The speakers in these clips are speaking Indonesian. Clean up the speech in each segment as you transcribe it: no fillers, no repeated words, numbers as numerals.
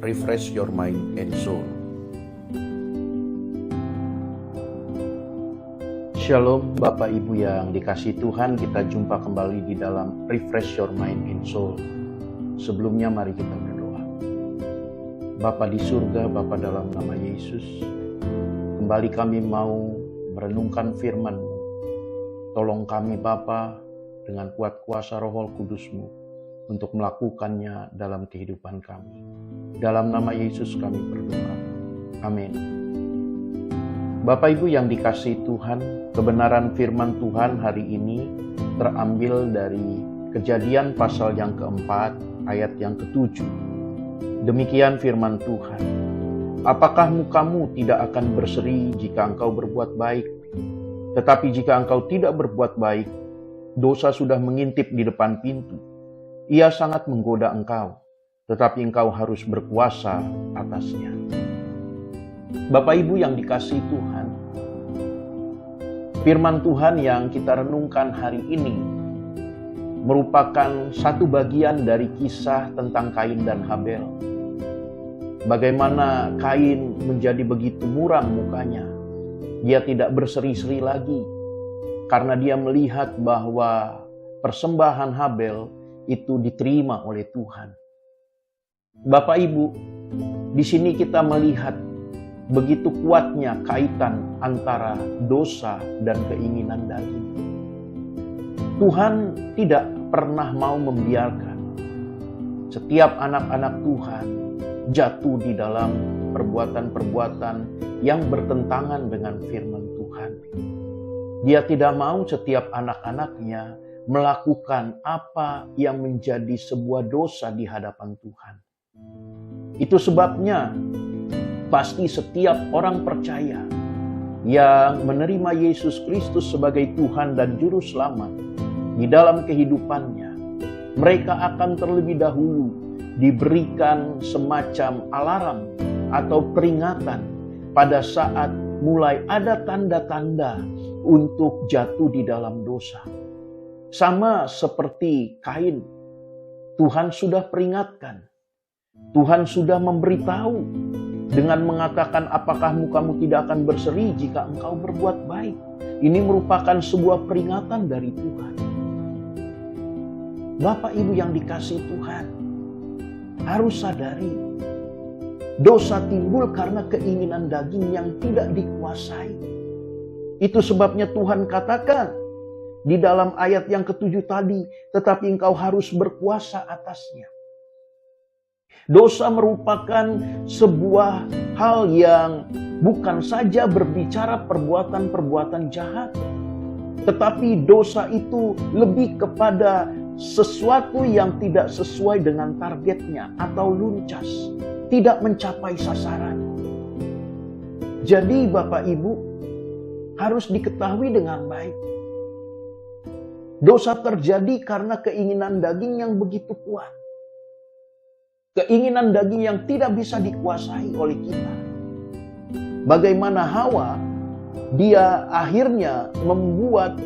refresh your mind and soul. Shalom Bapak Ibu yang dikasihi Tuhan, kita jumpa kembali di dalam Refresh Your Mind and Soul. Sebelumnya mari kita berdoa. Bapa di surga, Bapa dalam nama Yesus, kembali kami mau merenungkan firman-Mu. Tolong kami Bapa dengan kuat kuasa Roh Kudus-Mu untuk melakukannya dalam kehidupan kami. Dalam nama Yesus kami berdoa. Amin. Bapak Ibu yang dikasihi Tuhan, kebenaran firman Tuhan hari ini terambil dari Kejadian pasal yang keempat, ayat yang ketujuh. Demikian firman Tuhan. Apakah mukamu tidak akan berseri jika engkau berbuat baik? Tetapi jika engkau tidak berbuat baik, dosa sudah mengintip di depan pintu. Ia sangat menggoda engkau, tetapi engkau harus berkuasa atasnya. Bapak Ibu yang dikasihi Tuhan, firman Tuhan yang kita renungkan hari ini merupakan satu bagian dari kisah tentang Kain dan Habel. Bagaimana Kain menjadi begitu muram mukanya. Dia tidak berseri-seri lagi karena dia melihat bahwa persembahan Habel itu diterima oleh Tuhan. Bapak Ibu, di sini kita melihat begitu kuatnya kaitan antara dosa dan keinginan daging. Tuhan tidak pernah mau membiarkan setiap anak-anak Tuhan jatuh di dalam perbuatan-perbuatan yang bertentangan dengan firman Tuhan. Dia tidak mau setiap anak-anaknya melakukan apa yang menjadi sebuah dosa di hadapan Tuhan. Itu sebabnya pasti setiap orang percaya yang menerima Yesus Kristus sebagai Tuhan dan Juru Selamat di dalam kehidupannya, mereka akan terlebih dahulu diberikan semacam alarm atau peringatan pada saat mulai ada tanda-tanda untuk jatuh di dalam dosa. Sama seperti Kain, Tuhan sudah peringatkan, Tuhan sudah memberitahu dengan mengatakan apakah mukamu tidak akan berseri jika engkau berbuat baik. Ini merupakan sebuah peringatan dari Tuhan. Bapak Ibu yang dikasihi Tuhan, harus sadari dosa timbul karena keinginan daging yang tidak dikuasai. Itu sebabnya Tuhan katakan di dalam ayat yang ketujuh tadi, tetapi engkau harus berkuasa atasnya. Dosa merupakan sebuah hal yang bukan saja berbicara perbuatan-perbuatan jahat, tetapi dosa itu lebih kepada sesuatu yang tidak sesuai dengan targetnya atau luncas, tidak mencapai sasaran. Jadi Bapak Ibu harus diketahui dengan baik. Dosa terjadi karena keinginan daging yang begitu kuat. Keinginan daging yang tidak bisa dikuasai oleh kita. Bagaimana Hawa, dia akhirnya membuat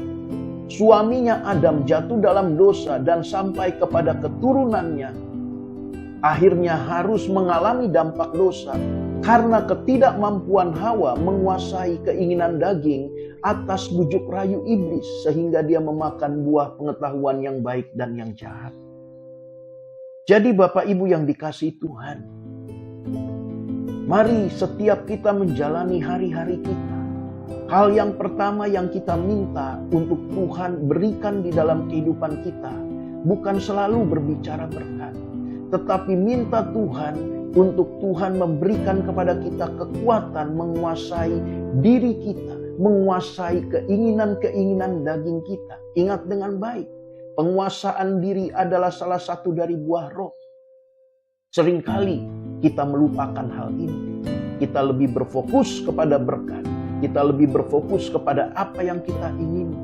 suaminya Adam jatuh dalam dosa dan sampai kepada keturunannya. Akhirnya harus mengalami dampak dosa karena ketidakmampuan Hawa menguasai keinginan daging atas bujuk rayu iblis sehingga dia memakan buah pengetahuan yang baik dan yang jahat. Jadi Bapak Ibu yang dikasihi Tuhan, mari setiap kita menjalani hari-hari kita, hal yang pertama yang kita minta untuk Tuhan berikan di dalam kehidupan kita bukan selalu berbicara berkat, tetapi minta Tuhan untuk Tuhan memberikan kepada kita kekuatan menguasai diri kita, menguasai keinginan-keinginan daging kita. Ingat dengan baik, penguasaan diri adalah salah satu dari buah roh. Seringkali kita melupakan hal ini. Kita lebih berfokus kepada berkat. Kita lebih berfokus kepada apa yang kita ingini.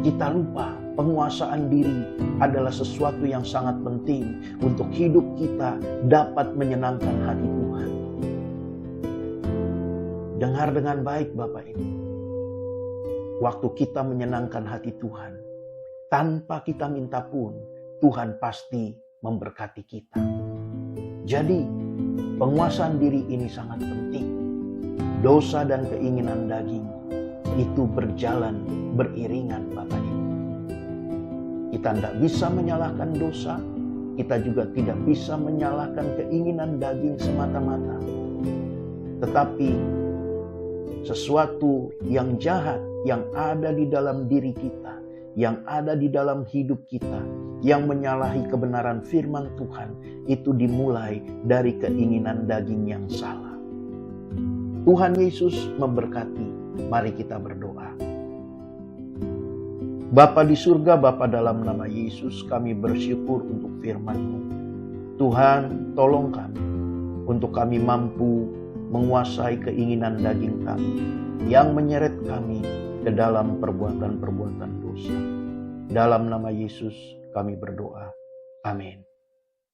Kita lupa penguasaan diri adalah sesuatu yang sangat penting untuk hidup kita dapat menyenangkan hati Tuhan. Dengar dengan baik Bapak Ibu. Waktu kita menyenangkan hati Tuhan, tanpa kita minta pun, Tuhan pasti memberkati kita. Jadi, penguasaan diri ini sangat penting. Dosa dan keinginan daging itu berjalan beriringan, Bapak Ibu. Kita tidak bisa menyalahkan dosa, kita juga tidak bisa menyalahkan keinginan daging semata-mata. Tetapi sesuatu yang jahat yang ada di dalam diri kita, yang ada di dalam hidup kita, yang menyalahi kebenaran firman Tuhan, itu dimulai dari keinginan daging yang salah. Tuhan Yesus memberkati. Mari kita berdoa. Bapa di surga, Bapa dalam nama Yesus, kami bersyukur untuk firman-Mu. Tuhan, tolong kami untuk kami mampu menguasai keinginan daging kami yang menyeret kami ke dalam perbuatan-perbuatan dosa. Dalam nama Yesus kami berdoa. Amin.